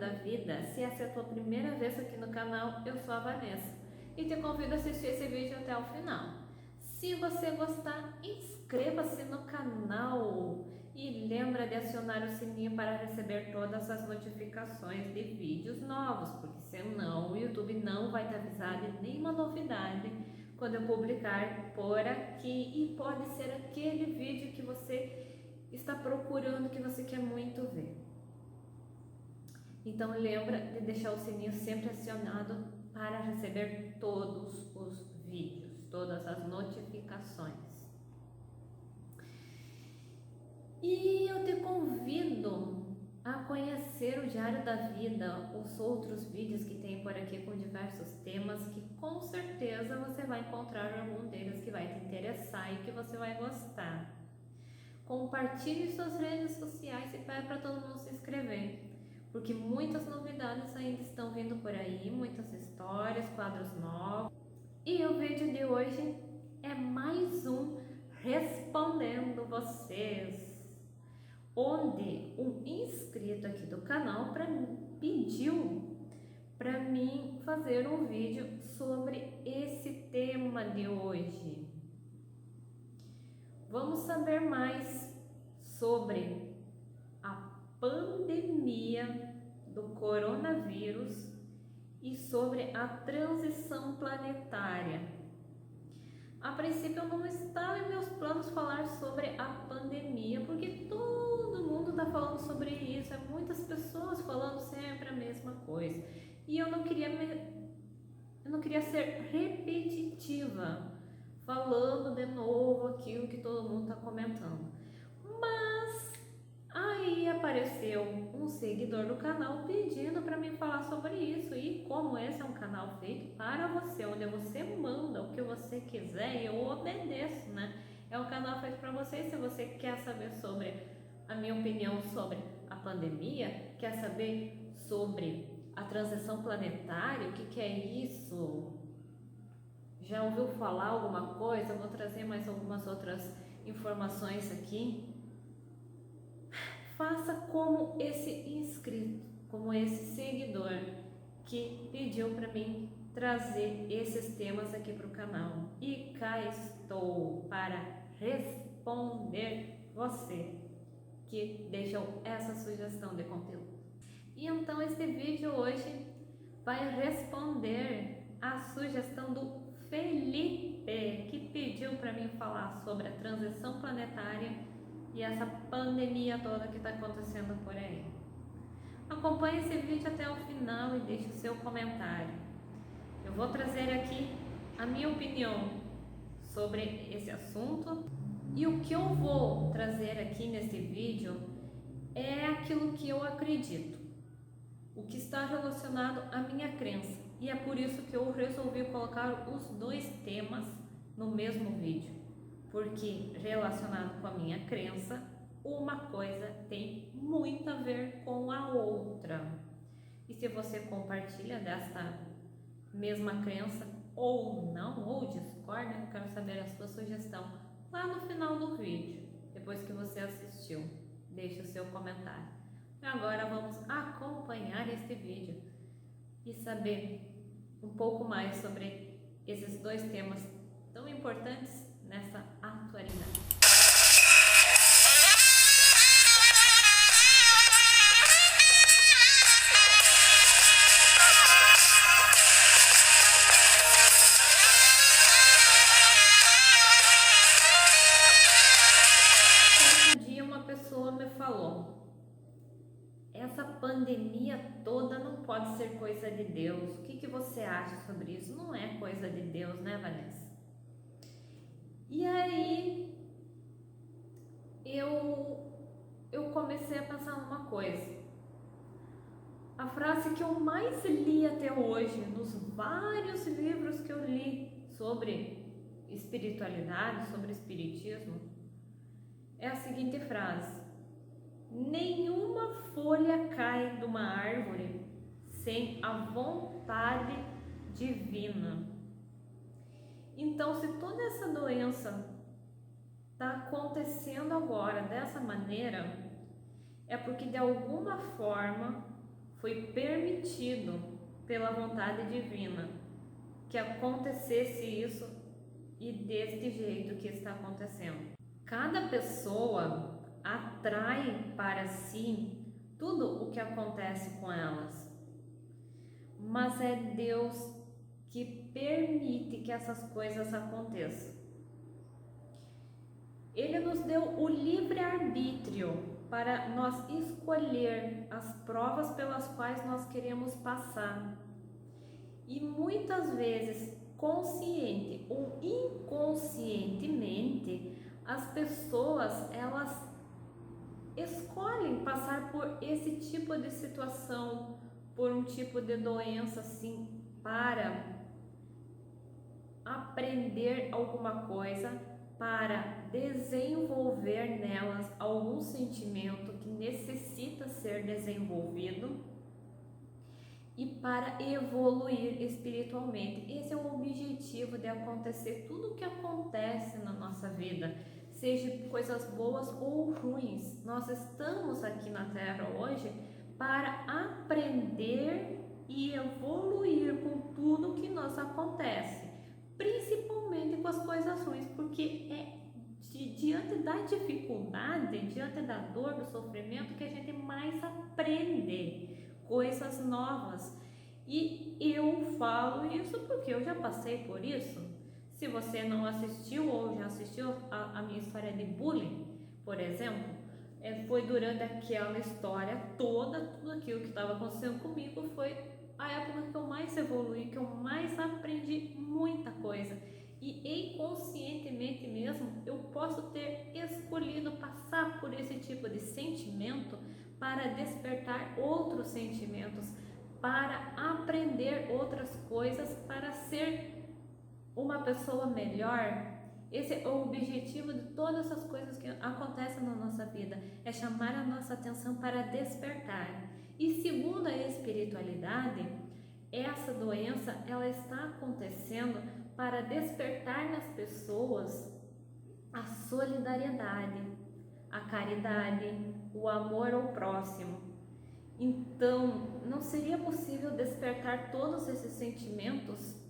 da Vida. Se essa é a tua primeira vez aqui no canal, eu sou a Vanessa e te convido a assistir esse vídeo até o final. Se você gostar, inscreva-se no canal e lembra de acionar o sininho para receber todas as notificações de vídeos novos, porque senão o YouTube não vai te avisar de nenhuma novidade quando eu publicar por aqui, e pode ser aquele vídeo que você está procurando, que você quer muito ver. Então lembra de deixar o sininho sempre acionado para receber todos os vídeos, todas as notificações. E eu te convido a conhecer o Diário da Vida, os outros vídeos que tem por aqui com diversos temas, que com certeza você vai encontrar algum deles que vai te interessar e que você vai gostar. Compartilhe suas redes sociais e pede para todo mundo se inscrever, porque muitas novidades ainda estão vindo por aí, muitas histórias, quadros novos. E o vídeo de hoje é mais um Respondendo Vocês, onde um inscrito aqui do canal pediu para mim fazer um vídeo sobre esse tema de hoje. Vamos saber mais sobre a pandemia do coronavírus e sobre a transição planetária. A princípio eu não estava em meus planos falar sobre a pandemia, porque todo mundo está falando sobre isso, muitas pessoas falando sempre a mesma coisa. E eu não queria ser repetitiva, falando de novo aquilo que todo mundo está comentando. Mas aí apareceu um seguidor do canal pedindo para mim falar sobre isso, e como esse é um canal feito para você, onde você manda o que você quiser e eu obedeço, né? É um canal feito para você. Se você quer saber sobre a minha opinião sobre a pandemia, quer saber sobre a transição planetária, o que é isso? Já ouviu falar alguma coisa? Eu vou trazer mais algumas outras informações aqui. Faça como esse inscrito, como esse seguidor que pediu para mim trazer esses temas aqui para o canal. E cá estou para responder você que deixou essa sugestão de conteúdo. E então este vídeo hoje vai responder a sugestão do Felipe, que pediu para mim falar sobre a transição planetária e essa pandemia toda que está acontecendo por aí. Acompanhe esse vídeo até o final e deixe o seu comentário. Eu vou trazer aqui a minha opinião sobre esse assunto, e o que eu vou trazer aqui nesse vídeo é aquilo que eu acredito, o que está relacionado à minha crença, e é por isso que eu resolvi colocar os dois temas no mesmo vídeo, porque relacionado com a minha crença, uma coisa tem muito a ver com a outra. E se você compartilha dessa mesma crença ou não, ou discorda, eu quero saber a sua sugestão lá no final do vídeo, depois que você assistiu. Deixe o seu comentário. E agora vamos acompanhar este vídeo e saber um pouco mais sobre esses dois temas tão importantes nessa atualidade. Outro dia uma pessoa me falou: essa pandemia toda não pode ser coisa de Deus. O que você acha sobre isso? Não é coisa de Deus, né, Vanessa? E aí eu comecei a pensar numa coisa. A frase que eu mais li até hoje, nos vários livros que eu li sobre espiritualidade, sobre espiritismo, é a seguinte frase: nenhuma folha cai de uma árvore sem a vontade divina. Então, se toda essa doença está acontecendo agora dessa maneira, é porque de alguma forma foi permitido pela vontade divina que acontecesse isso e deste jeito que está acontecendo. Cada pessoa atrai para si tudo o que acontece com elas, mas é Deus que permite que essas coisas aconteçam. Ele nos deu o livre-arbítrio para nós escolher as provas pelas quais nós queremos passar. E muitas vezes, consciente ou inconscientemente, as pessoas elas escolhem passar por esse tipo de situação, por um tipo de doença assim, para aprender alguma coisa, para desenvolver nelas algum sentimento que necessita ser desenvolvido e para evoluir espiritualmente. Esse é o objetivo de acontecer tudo o que acontece na nossa vida, seja coisas boas ou ruins. Nós estamos aqui na Terra hoje para aprender e evoluir com tudo que nos acontece, principalmente com as coisas ruins, porque é diante da dificuldade, diante da dor, do sofrimento, que a gente mais aprende coisas novas. E eu falo isso porque eu já passei por isso. Se você não assistiu ou já assistiu a minha história de bullying, por exemplo, foi durante aquela história toda, tudo aquilo que estava acontecendo comigo, foi a época que eu mais evolui, que eu mais aprendi muita coisa. E inconscientemente mesmo, eu posso ter escolhido passar por esse tipo de sentimento para despertar outros sentimentos, para aprender outras coisas, para ser uma pessoa melhor. Esse é o objetivo de todas essas coisas que acontecem na nossa vida, é chamar a nossa atenção para despertar. E segundo a espiritualidade, essa doença ela está acontecendo para despertar nas pessoas a solidariedade, a caridade, o amor ao próximo. Então, não seria possível despertar todos esses sentimentos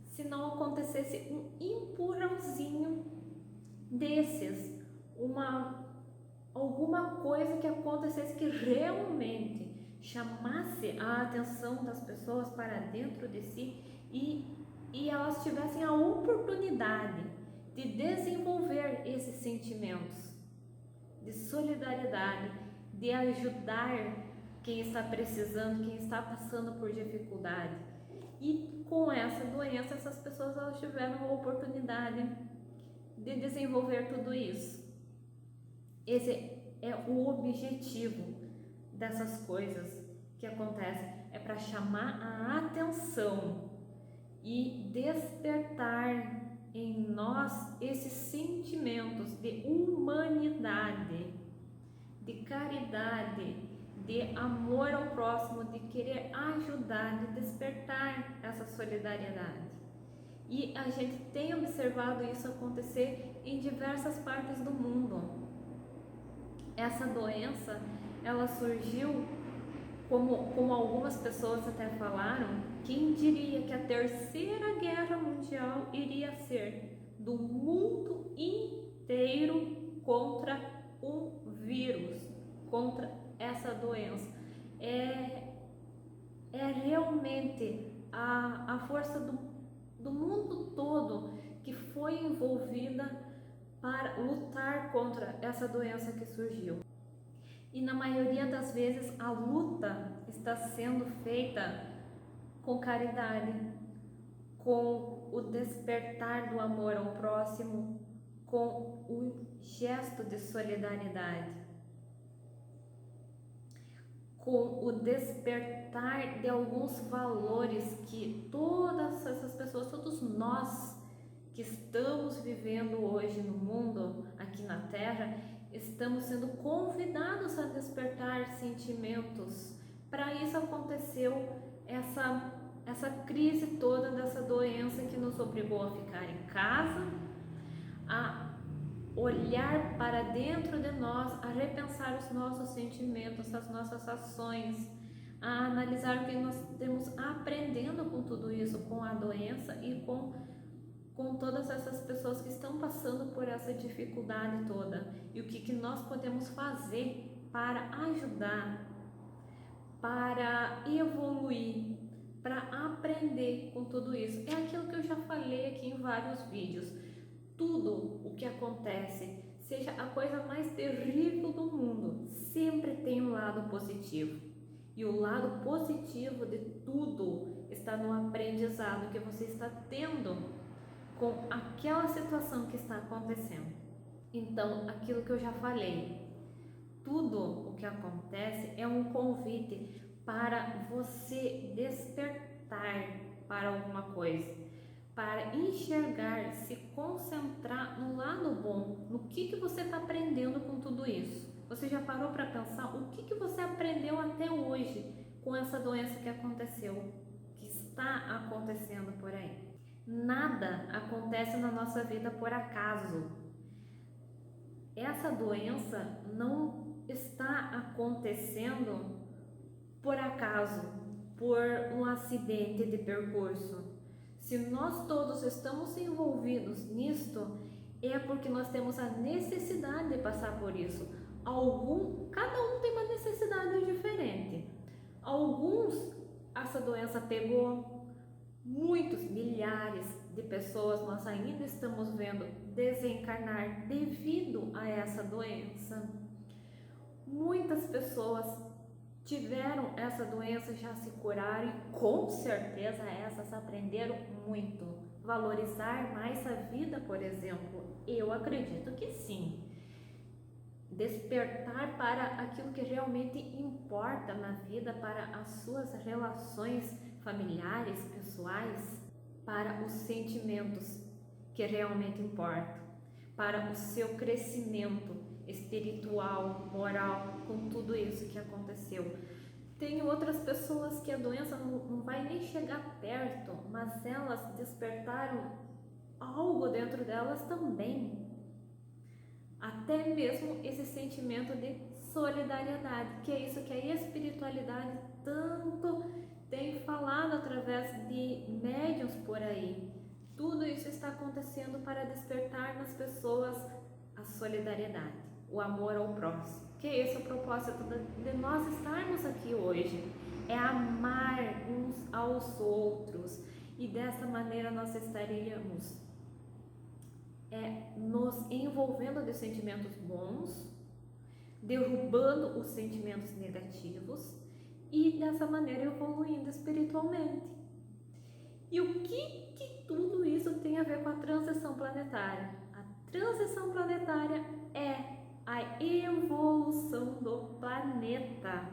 se não acontecesse um empurrãozinho desses, alguma coisa que acontecesse que realmente chamasse a atenção das pessoas para dentro de si e elas tivessem a oportunidade de desenvolver esses sentimentos de solidariedade, de ajudar quem está precisando, quem está passando por dificuldade. E com essa doença, essas pessoas elas tiveram a oportunidade de desenvolver tudo isso. Esse é o objetivo dessas coisas que acontecem, é para chamar a atenção e despertar em nós esses sentimentos de humanidade, de caridade, de amor ao próximo, de querer ajudar, de despertar essa solidariedade. E a gente tem observado isso acontecer em diversas partes do mundo. Essa doença, ela surgiu, como algumas pessoas até falaram, quem diria que a Terceira Guerra Mundial iria ser do mundo inteiro contra um vírus, contra essa doença. É realmente a força do mundo todo que foi envolvida para lutar contra essa doença que surgiu. E na maioria das vezes a luta está sendo feita com caridade, com o despertar do amor ao próximo, com o gesto de solidariedade, com o despertar de alguns valores que todas essas pessoas, todos nós que estamos vivendo hoje no mundo, aqui na Terra, estamos sendo convidados a despertar sentimentos. Para isso aconteceu essa crise toda dessa doença que nos obrigou a ficar em casa, a olhar para dentro de nós, a repensar os nossos sentimentos, as nossas ações, a analisar o que nós temos aprendendo com tudo isso, com a doença e com todas essas pessoas que estão passando por essa dificuldade toda, e o que nós podemos fazer para ajudar, para evoluir, para aprender com tudo isso. É aquilo que eu já falei aqui em vários vídeos. Tudo o que acontece, seja a coisa mais terrível do mundo, sempre tem um lado positivo. E o lado positivo de tudo está no aprendizado que você está tendo com aquela situação que está acontecendo. Então, aquilo que eu já falei, tudo o que acontece é um convite para você despertar para alguma coisa, para enxergar, se concentrar no lado bom, no que você está aprendendo com tudo isso. Você já parou para pensar o que você aprendeu até hoje com essa doença que aconteceu, que está acontecendo por aí? Nada acontece na nossa vida por acaso. Essa doença não está acontecendo por acaso, por um acidente de percurso. Se nós todos estamos envolvidos nisto, é porque nós temos a necessidade de passar por isso. Cada um tem uma necessidade diferente. Alguns, essa doença pegou, muitos, milhares de pessoas nós ainda estamos vendo desencarnar devido a essa doença. Muitas pessoas tiveram essa doença, já se curaram e com certeza essas aprenderam muito. Valorizar mais a vida, por exemplo, eu acredito que sim. Despertar para aquilo que realmente importa na vida, para as suas relações familiares, pessoais, para os sentimentos que realmente importam, para o seu crescimento espiritual, moral, com tudo isso que aconteceu. Tem outras pessoas que a doença não vai nem chegar perto, mas elas despertaram algo dentro delas também. Até mesmo esse sentimento de solidariedade, que é isso que a espiritualidade tanto tem falado através de médiuns por aí. Tudo isso está acontecendo para despertar nas pessoas a solidariedade, o amor ao próximo, que esse é o propósito de nós estarmos aqui hoje, é amar uns aos outros, e dessa maneira nós estaríamos nos envolvendo de sentimentos bons, derrubando os sentimentos negativos e dessa maneira evoluindo espiritualmente. E o que tudo isso tem a ver com a transição planetária? A transição planetária é a evolução do planeta.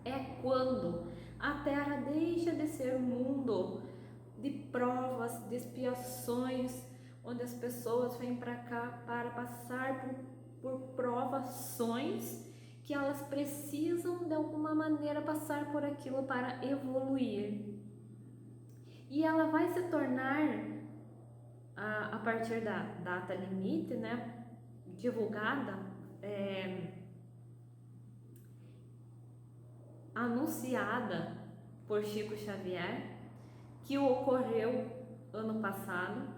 É quando a Terra deixa de ser um mundo de provas, de expiações, onde as pessoas vêm para cá para passar por provações que elas precisam de alguma maneira passar por aquilo para evoluir. E ela vai se tornar, a partir da data limite, né, divulgada, anunciada por Chico Xavier, que ocorreu ano passado.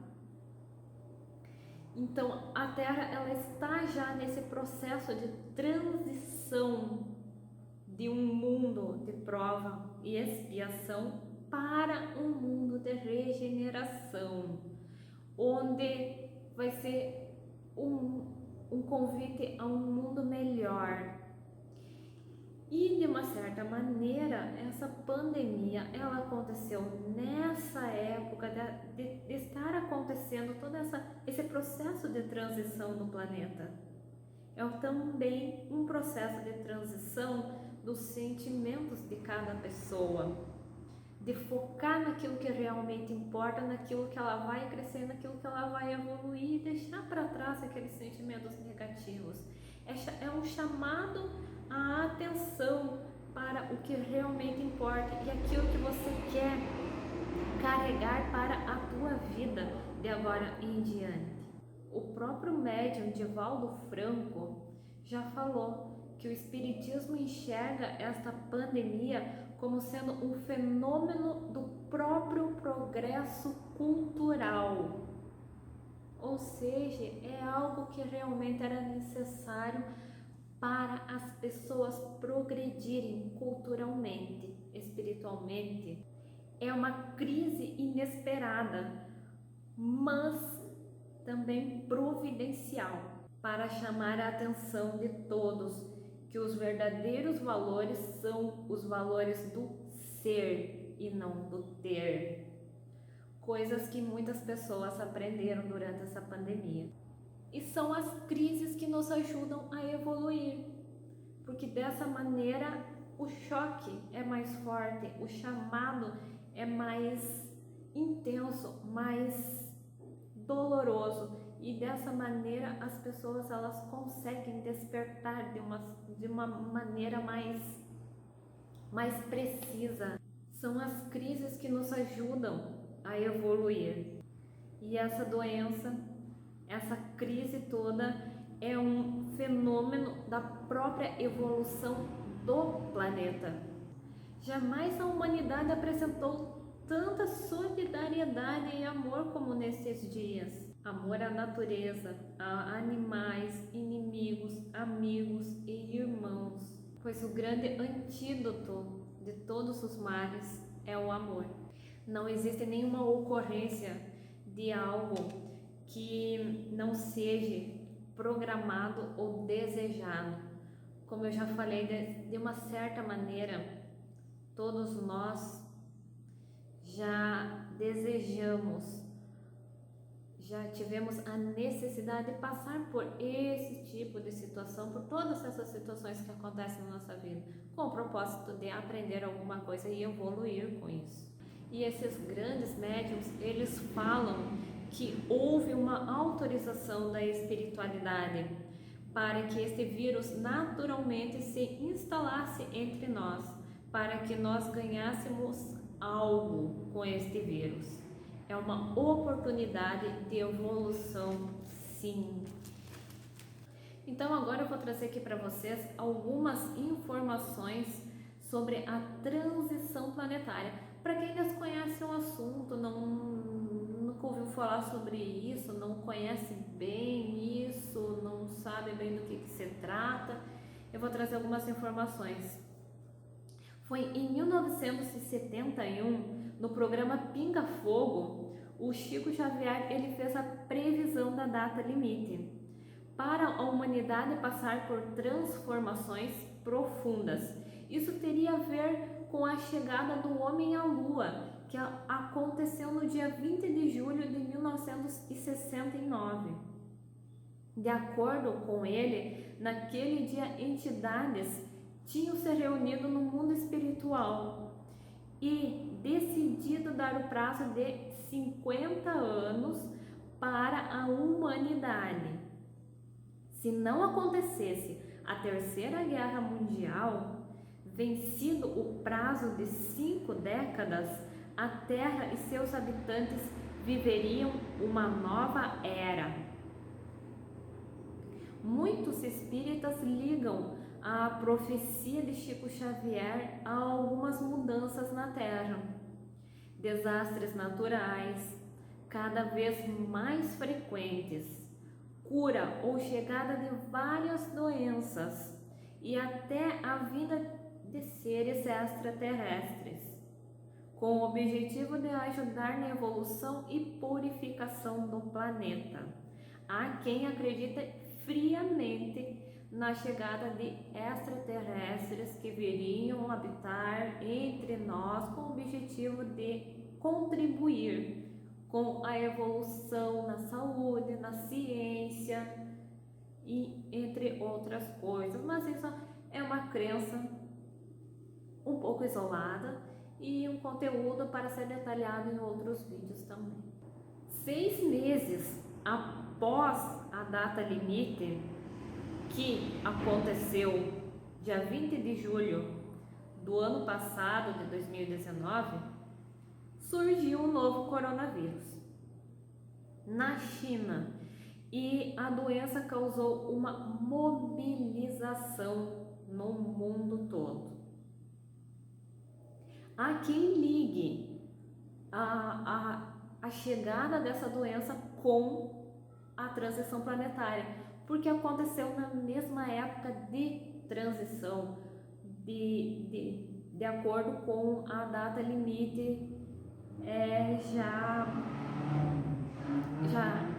Então, a Terra ela está já nesse processo de transição de um mundo de prova e expiação para um mundo de regeneração, onde vai ser um convite a um mundo melhor. E de uma certa maneira, essa pandemia ela aconteceu nessa época de estar acontecendo todo esse processo de transição no planeta. É também um processo de transição dos sentimentos de cada pessoa, de focar naquilo que realmente importa, naquilo que ela vai crescer, naquilo que ela vai evoluir e deixar para trás aqueles sentimentos negativos. É um chamado à atenção para o que realmente importa e aquilo que você quer carregar para a tua vida de agora em diante. O próprio médium Divaldo Franco já falou que o Espiritismo enxerga esta pandemia como sendo um fenômeno do próprio progresso cultural. Ou seja, é algo que realmente era necessário para as pessoas progredirem culturalmente, espiritualmente. É uma crise inesperada, mas também providencial, para chamar a atenção de todos que os verdadeiros valores são os valores do ser e não do ter. Coisas que muitas pessoas aprenderam durante essa pandemia. E são as crises que nos ajudam a evoluir, porque dessa maneira o choque é mais forte, o chamado é mais intenso, mais doloroso, e dessa maneira as pessoas elas conseguem despertar de uma maneira mais precisa. São as crises que nos ajudam a evoluir. E essa doença, essa crise toda é um fenômeno da própria evolução do planeta. Jamais a humanidade apresentou tanta solidariedade e amor como nesses dias. Amor à natureza, a animais, inimigos, amigos e irmãos. Pois o grande antídoto de todos os males é o amor. Não existe nenhuma ocorrência de algo que não seja programado ou desejado. Como eu já falei, de uma certa maneira, todos nós já desejamos, já tivemos a necessidade de passar por esse tipo de situação, por todas essas situações que acontecem na nossa vida, com o propósito de aprender alguma coisa e evoluir com isso. E esses grandes médiuns, eles falam que houve uma autorização da espiritualidade para que este vírus naturalmente se instalasse entre nós, para que nós ganhássemos algo com este vírus. É uma oportunidade de evolução, sim. Então agora eu vou trazer aqui para vocês algumas informações sobre a transição planetária. Para quem desconhece o assunto, nunca ouviu falar sobre isso, não conhece bem isso, não sabe bem do que se trata, eu vou trazer algumas informações. Foi em 1971, no programa Pinga Fogo, o Chico Xavier ele fez a previsão da data limite para a humanidade passar por transformações profundas. Isso teria a ver com a chegada do homem à Lua, que aconteceu no dia 20 de julho de 1969. De acordo com ele, naquele dia entidades tinham se reunido no mundo espiritual e decidido dar o prazo de 50 anos para a humanidade. Se não acontecesse a Terceira Guerra Mundial, vencido o prazo de 5 décadas, a Terra e seus habitantes viveriam uma nova era. Muitos espíritas ligam a profecia de Chico Xavier a algumas mudanças na Terra. Desastres naturais cada vez mais frequentes, cura ou chegada de várias doenças e até a vinda de seres extraterrestres, com o objetivo de ajudar na evolução e purificação do planeta. Há quem acredita friamente na chegada de extraterrestres que viriam habitar entre nós com o objetivo de contribuir com a evolução na saúde, na ciência e entre outras coisas. Mas isso é uma crença um pouco isolada e um conteúdo para ser detalhado em outros vídeos também. 6 meses após a data limite, que aconteceu dia 20 de julho do ano passado, de 2019, surgiu um novo coronavírus na China e a doença causou uma mobilização no mundo todo. Há quem ligue a chegada dessa doença com a transição planetária, porque aconteceu na mesma época de transição, de acordo com a data limite já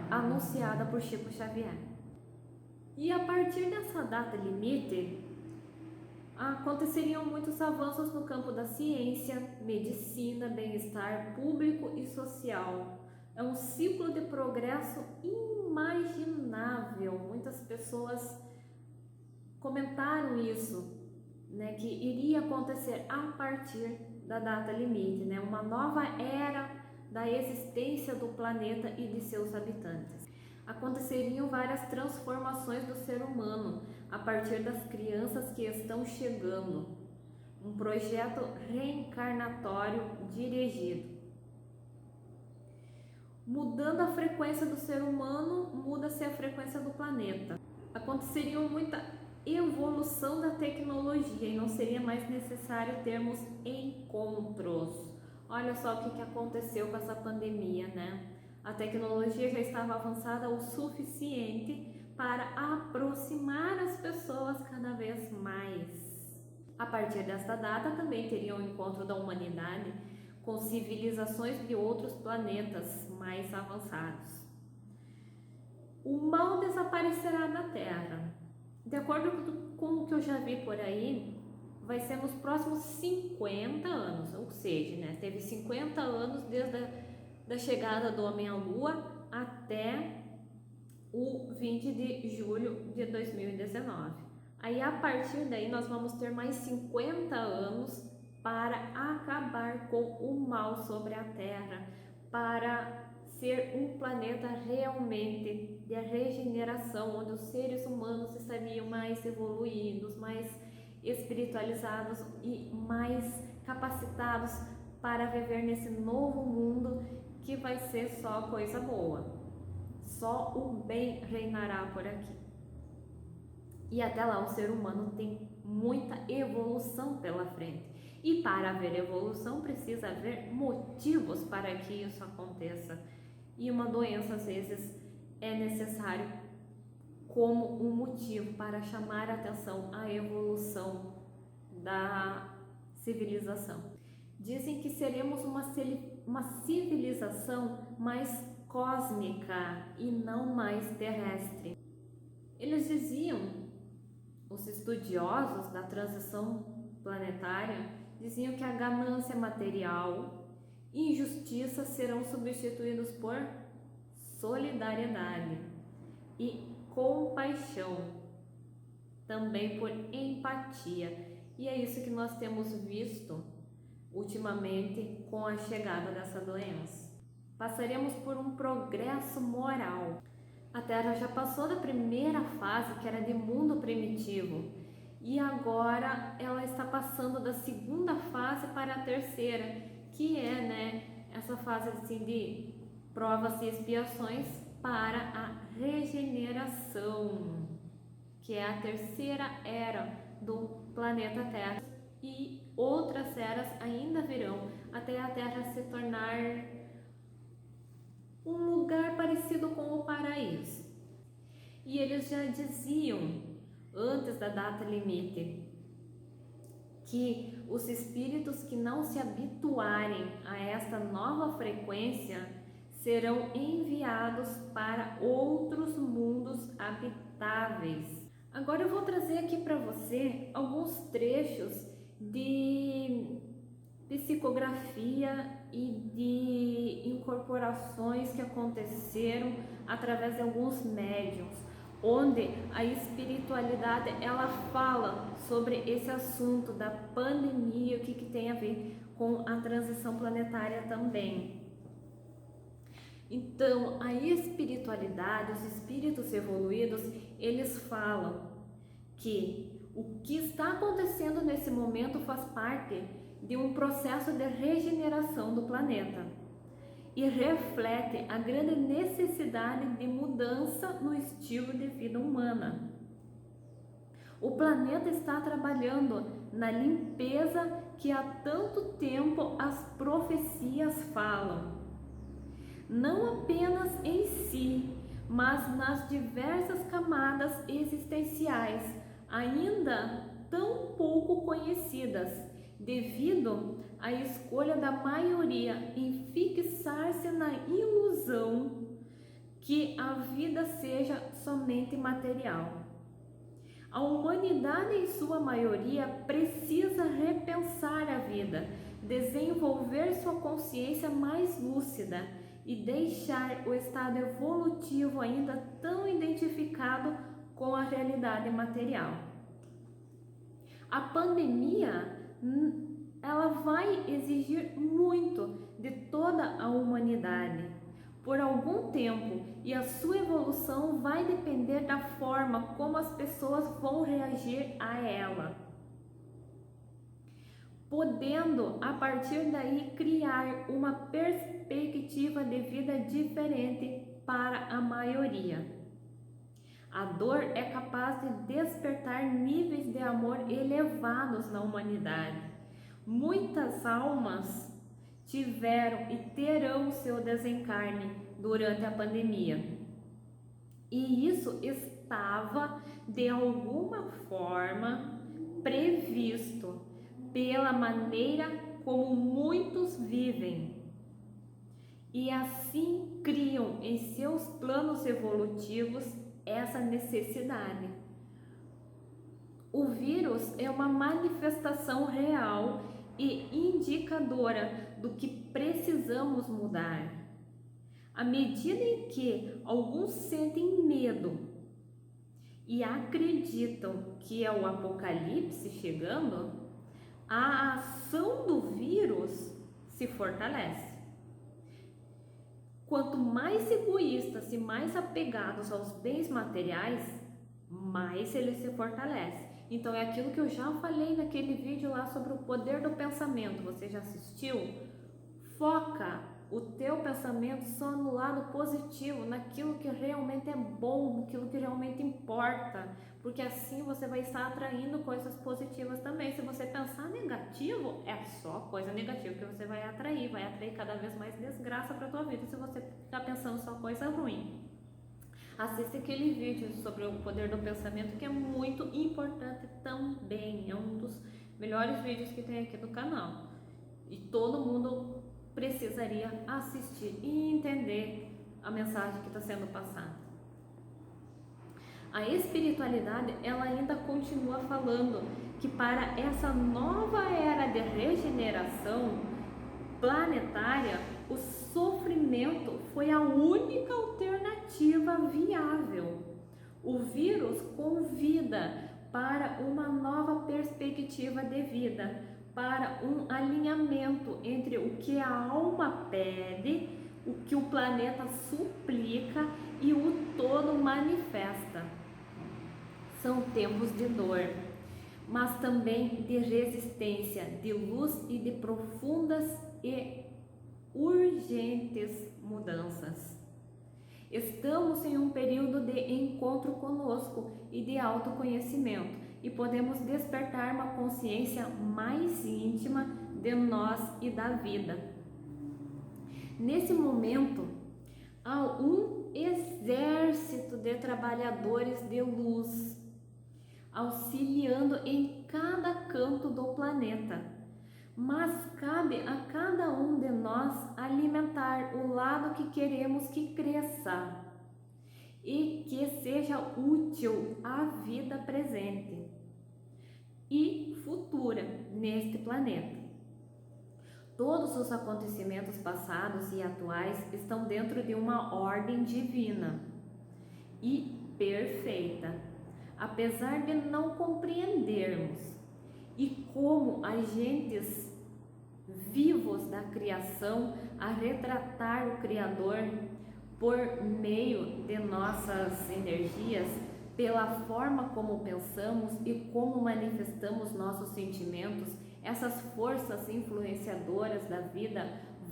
anunciada por Chico Xavier. E a partir dessa data limite, aconteceriam muitos avanços no campo da ciência, medicina, bem-estar público e social. É um ciclo de progresso inimaginável. Muitas pessoas comentaram isso, né, que iria acontecer a partir da data limite, né, uma nova era da existência do planeta e de seus habitantes. Aconteceriam várias transformações do ser humano a partir das crianças que estão chegando. Um projeto reencarnatório dirigido. Mudando a frequência do ser humano, muda-se a frequência do planeta. Aconteceria muita evolução da tecnologia e não seria mais necessário termos encontros. Olha só o que aconteceu com essa pandemia, né? A tecnologia já estava avançada o suficiente para aproximar as pessoas cada vez mais. A partir desta data também teria um encontro da humanidade com civilizações de outros planetas mais avançados. O mal desaparecerá da Terra. De acordo com o que eu já vi por aí, vai ser nos próximos 50 anos, ou seja, né, teve 50 anos desde da chegada do homem à Lua até o 20 de julho de 2019. Aí a partir daí nós vamos ter mais 50 anos para acabar com o mal sobre a Terra, para ser um planeta realmente de regeneração, onde os seres humanos estariam mais evoluídos, mais espiritualizados e mais capacitados para viver nesse novo mundo que vai ser só coisa boa. Só o bem reinará por aqui. E até lá o ser humano tem muita evolução pela frente. E para haver evolução precisa haver motivos para que isso aconteça. E uma doença às vezes é necessário como um motivo para chamar a atenção à evolução da civilização. Dizem que seremos uma civilização mais cósmica e não mais terrestre. Eles diziam, os estudiosos da transição planetária, diziam que a ganância material e injustiça serão substituídos por solidariedade e compaixão, também por empatia. E é isso que nós temos visto ultimamente com a chegada dessa doença. Passaremos por um progresso moral. A Terra já passou da primeira fase, que era de mundo primitivo, e agora ela está passando da segunda fase para a terceira, que é, né, essa fase assim, de provas e expiações para a regeneração, que é a terceira era do planeta Terra. E outras eras ainda virão até a Terra se tornar um lugar parecido com o paraíso. E eles já diziam, antes da data limite, que os espíritos que não se habituarem a esta nova frequência serão enviados para outros mundos habitáveis. Agora eu vou trazer aqui para você alguns trechos de psicografia e de incorporações que aconteceram através de alguns médiuns, onde a espiritualidade ela fala sobre esse assunto da pandemia, o que tem a ver com a transição planetária também. Então, a espiritualidade, os espíritos evoluídos, eles falam que o que está acontecendo nesse momento faz parte de um processo de regeneração do planeta e reflete a grande necessidade de mudança no estilo de vida humana. O planeta está trabalhando na limpeza que há tanto tempo as profecias falam. Não apenas em si, mas nas diversas camadas existenciais, ainda tão pouco conhecidas, devido à escolha da maioria em fixar-se na ilusão que a vida seja somente material. A humanidade, em sua maioria, precisa repensar a vida, desenvolver sua consciência mais lúcida e deixar o estado evolutivo ainda tão identificado com a realidade material. A pandemia, ela vai exigir muito de toda a humanidade por algum tempo, e a sua evolução vai depender da forma como as pessoas vão reagir a ela, podendo a partir daí criar uma perspectiva de vida diferente para a maioria. A dor é capaz de despertar níveis de amor elevados na humanidade. Muitas almas tiveram e terão seu desencarne durante a pandemia. E isso estava de alguma forma previsto pela maneira como muitos vivem. E assim criam em seus planos evolutivos essa necessidade. O vírus é uma manifestação real e indicadora do que precisamos mudar. À medida em que alguns sentem medo e acreditam que é o apocalipse chegando, a ação do vírus se fortalece. Quanto mais egoístas e mais apegados aos bens materiais, mais ele se fortalece. Então é aquilo que eu já falei naquele vídeo lá sobre o poder do pensamento. Você já assistiu? Foca o teu pensamento só no lado positivo, naquilo que realmente é bom, naquilo que realmente importa, porque assim você vai estar atraindo coisas positivas também. Se você pensar negativo, é só coisa negativa que você vai atrair cada vez mais desgraça para a tua vida se você ficar pensando só coisa ruim. Assista aquele vídeo sobre o poder do pensamento, que é muito importante também, é um dos melhores vídeos que tem aqui do canal e todo mundo precisaria assistir e entender a mensagem que está sendo passada. A espiritualidade, ela ainda continua falando que para essa nova era de regeneração planetária, o sofrimento foi a única alternativa viável. O vírus convida para uma nova perspectiva de vida, para um alinhamento entre o que a alma pede, o que o planeta suplica e o todo manifesta. São tempos de dor, mas também de resistência, de luz e de profundas e urgentes mudanças. Estamos em um período de encontro conosco e de autoconhecimento, e podemos despertar uma consciência mais íntima de nós e da vida. Nesse momento, há um exército de trabalhadores de luz auxiliando em cada canto do planeta, mas cabe a cada um de nós alimentar o lado que queremos que cresça e que seja útil à vida presente e futura neste planeta. Todos os acontecimentos passados e atuais estão dentro de uma ordem divina e perfeita, apesar de não compreendermos, e como agentes vivos da criação a retratar o Criador por meio de nossas energias, pela forma como pensamos e como manifestamos nossos sentimentos. Essas forças influenciadoras da vida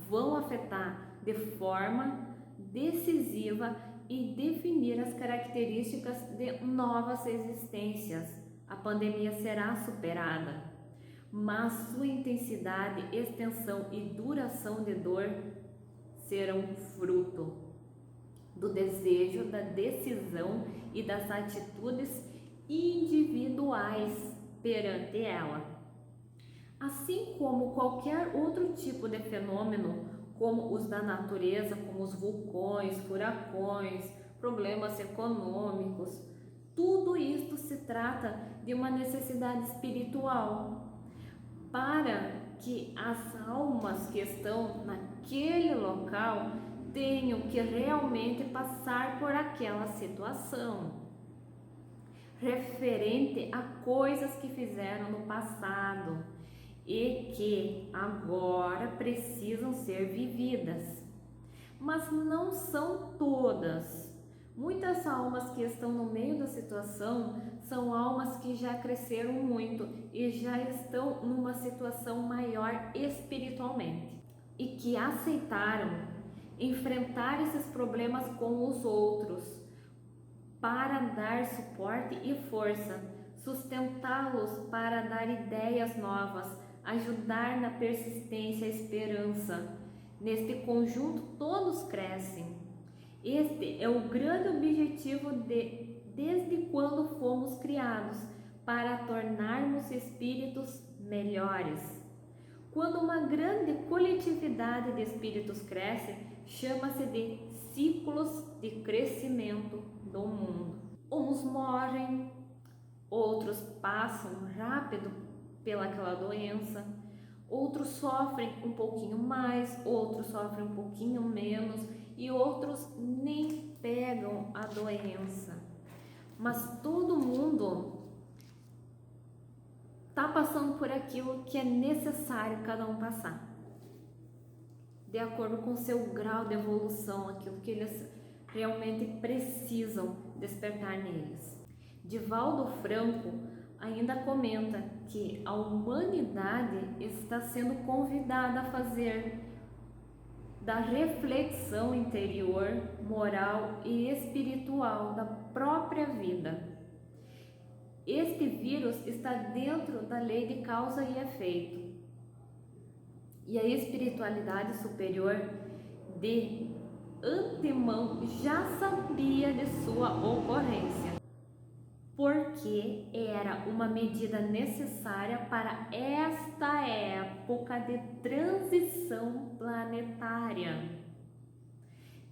vão afetar de forma decisiva e definir as características de novas existências A pandemia será superada, mas sua intensidade, extensão e duração de dor serão fruto do desejo, da decisão e das atitudes individuais perante ela. Assim como qualquer outro tipo de fenômeno, como os da natureza, como os vulcões, furacões, problemas econômicos, tudo isto se trata de uma necessidade espiritual para que as almas que estão naquele local tenham que realmente passar por aquela situação, referente a coisas que fizeram no passado e que agora precisam ser vividas. Mas não são todas. Muitas almas que estão no meio da situação são almas que já cresceram muito e já estão numa situação maior espiritualmente e que aceitaram enfrentar esses problemas com os outros para dar suporte e força, sustentá-los para dar ideias novas, ajudar na persistência e esperança. Neste conjunto todos crescem. Este é o grande objetivo desde quando fomos criados, para tornarmos espíritos melhores. Quando uma grande coletividade de espíritos cresce, chama-se de ciclos de crescimento do mundo. Uns morrem, outros passam rápido pelaquela doença, outros sofrem um pouquinho mais, outros sofrem um pouquinho menos e outros nem pegam a doença. Mas todo mundo está passando por aquilo que é necessário cada um passar, de acordo com o seu grau de evolução, aquilo que eles realmente precisam despertar neles. Divaldo Franco ainda comenta que a humanidade está sendo convidada a fazer da reflexão interior, moral e espiritual da própria vida. Este vírus está dentro da lei de causa e efeito, e a espiritualidade superior de antemão já sabia de sua ocorrência, porque era uma medida necessária para esta época de transição planetária,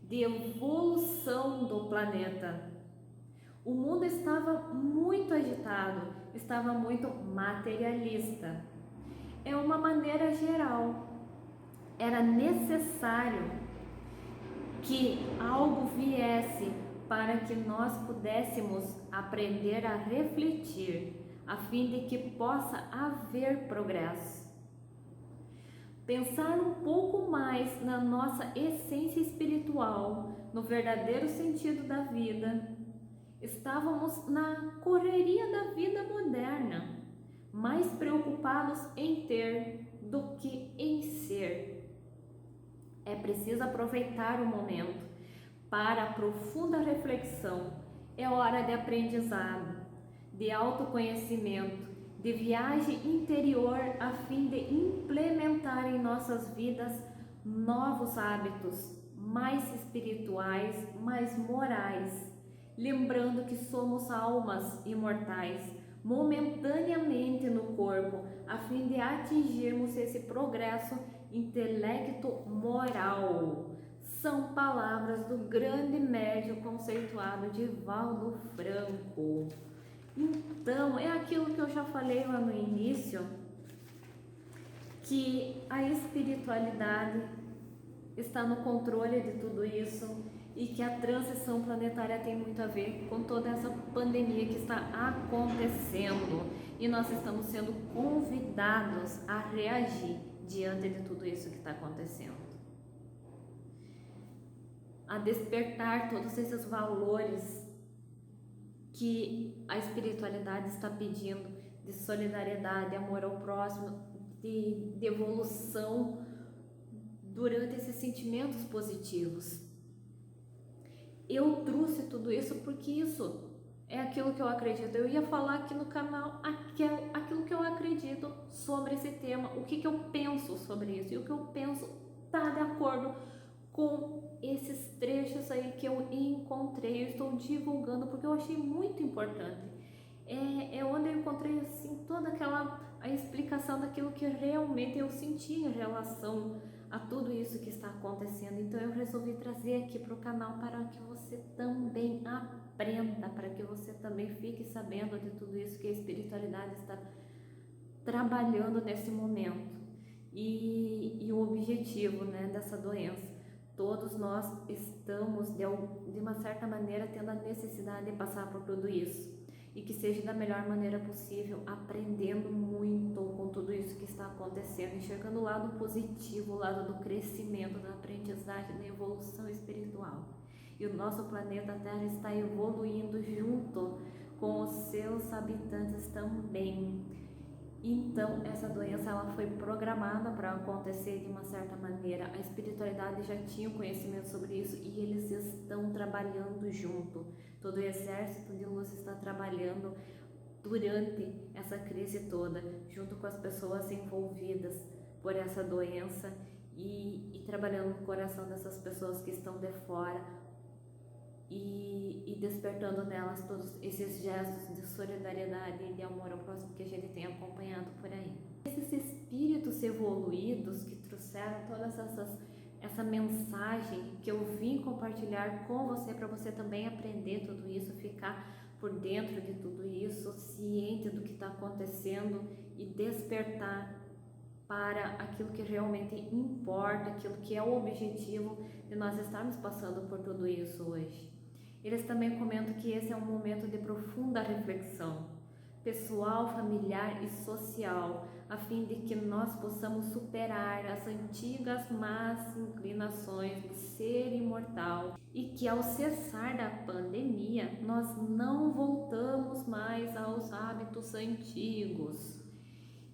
de evolução do planeta. O mundo estava muito agitado, estava muito materialista. É uma maneira geral. Era necessário que algo viesse para que nós pudéssemos aprender a refletir, a fim de que possa haver progresso. Pensar um pouco mais na nossa essência espiritual, no verdadeiro sentido da vida. Estávamos na correria da vida moderna, mais preocupados em ter do que em ser. É preciso aproveitar o momento para a profunda reflexão. É hora de aprendizado, de autoconhecimento, de viagem interior, a fim de implementar em nossas vidas novos hábitos, mais espirituais, mais morais. Lembrando que somos almas imortais, momentaneamente no corpo, a fim de atingirmos esse progresso intelecto-moral. São palavras do grande médium conceituado Divaldo Franco. Então, é aquilo que eu já falei lá no início, que a espiritualidade está no controle de tudo isso, e que a transição planetária tem muito a ver com toda essa pandemia que está acontecendo, e nós estamos sendo convidados a reagir diante de tudo isso que está acontecendo, a despertar todos esses valores que a espiritualidade está pedindo, de solidariedade, amor ao próximo, de evolução durante esses sentimentos positivos. Eu trouxe tudo isso porque isso é aquilo que eu acredito. Eu ia falar aqui no canal aquilo que eu acredito sobre esse tema, o que eu penso sobre isso. E o que eu penso tá de acordo com esses trechos aí que eu encontrei. Eu estou divulgando porque eu achei muito importante. É onde eu encontrei assim toda a explicação daquilo que realmente eu senti em relação a tudo isso que está acontecendo. Então eu resolvi trazer aqui para o canal para que você também aprenda, para que você também fique sabendo de tudo isso que a espiritualidade está trabalhando nesse momento. E o objetivo, né, dessa doença. Todos nós estamos, de uma certa maneira, tendo a necessidade de passar por tudo isso. E que seja da melhor maneira possível, aprendendo muito com tudo isso que está acontecendo, enxergando o lado positivo, o lado do crescimento, da aprendizagem, da evolução espiritual. E o nosso planeta Terra está evoluindo junto com os seus habitantes também. Então, essa doença ela foi programada para acontecer de uma certa maneira. A espiritualidade já tinha conhecimento sobre isso e eles estão trabalhando junto. Todo o exército de luz está trabalhando durante essa crise toda, junto com as pessoas envolvidas por essa doença e trabalhando no coração dessas pessoas que estão de fora e despertando nelas todos esses gestos de solidariedade e de amor ao próximo que a gente tem acompanhado por aí. Esses espíritos evoluídos que trouxeram todas essa mensagem que eu vim compartilhar com você, para você também aprender tudo isso, ficar por dentro de tudo isso, ciente do que está acontecendo e despertar para aquilo que realmente importa, aquilo que é o objetivo de nós estarmos passando por tudo isso hoje. Eles também comentam que esse é um momento de profunda reflexão pessoal, familiar e social, a fim de que nós possamos superar as antigas más inclinações do ser imortal e que ao cessar da pandemia nós não voltamos mais aos hábitos antigos.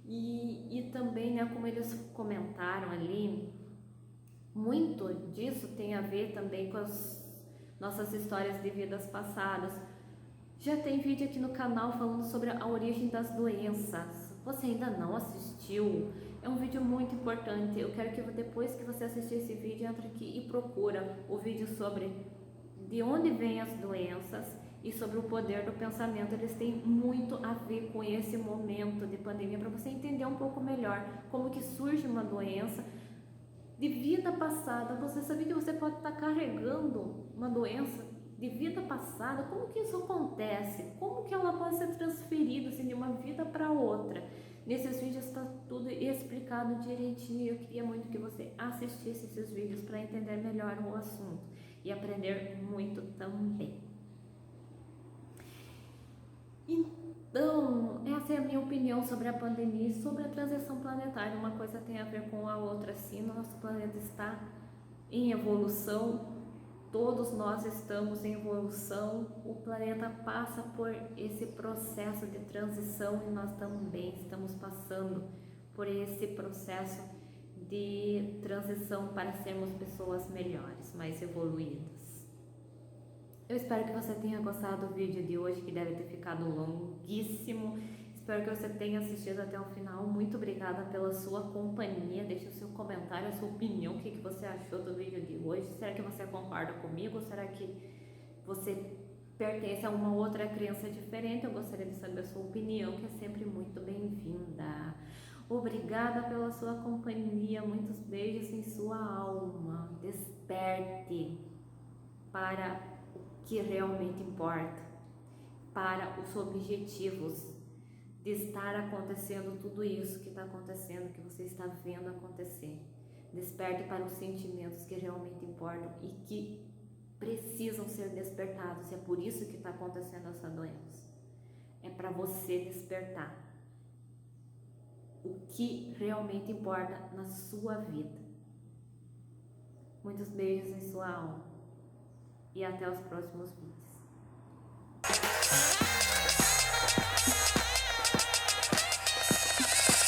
E também, né, como eles comentaram ali, muito disso tem a ver também com as nossas histórias de vidas passadas. Já tem vídeo aqui no canal falando sobre a origem das doenças. Você ainda não assistiu? É um vídeo muito importante. Eu quero que depois que você assistir esse vídeo, entre aqui e procura o vídeo sobre de onde vêm as doenças e sobre o poder do pensamento. Eles têm muito a ver com esse momento de pandemia, para você entender um pouco melhor como que surge uma doença de vida passada. Você sabia que você pode estar carregando uma doença de vida passada? Como que isso acontece? Como que ela pode ser transferida assim, de uma vida para outra? Nesses vídeos está tudo explicado direitinho. Eu queria muito que você assistisse esses vídeos para entender melhor o assunto e aprender muito também. Então, essa é a minha opinião sobre a pandemia e sobre a transição planetária. Uma coisa tem a ver com a outra, sim. Nosso planeta está em evolução, todos nós estamos em evolução. O planeta passa por esse processo de transição e nós também estamos passando por esse processo de transição para sermos pessoas melhores, mais evoluídas. Eu espero que você tenha gostado do vídeo de hoje, que deve ter ficado longuíssimo. Espero que você tenha assistido até o final. Muito obrigada pela sua companhia. Deixe o seu comentário, a sua opinião, o que você achou do vídeo de hoje. Será que você concorda comigo? Será que você pertence a uma outra crença diferente? Eu gostaria de saber a sua opinião, que é sempre muito bem-vinda. Obrigada pela sua companhia. Muitos beijos em sua alma. Desperte para que realmente importa, para os objetivos de estar acontecendo tudo isso que está acontecendo, que você está vendo acontecer. Desperte para os sentimentos que realmente importam e que precisam ser despertados. É por isso que está acontecendo essa doença. É para você despertar o que realmente importa na sua vida. Muitos beijos em sua alma. E até os próximos vídeos.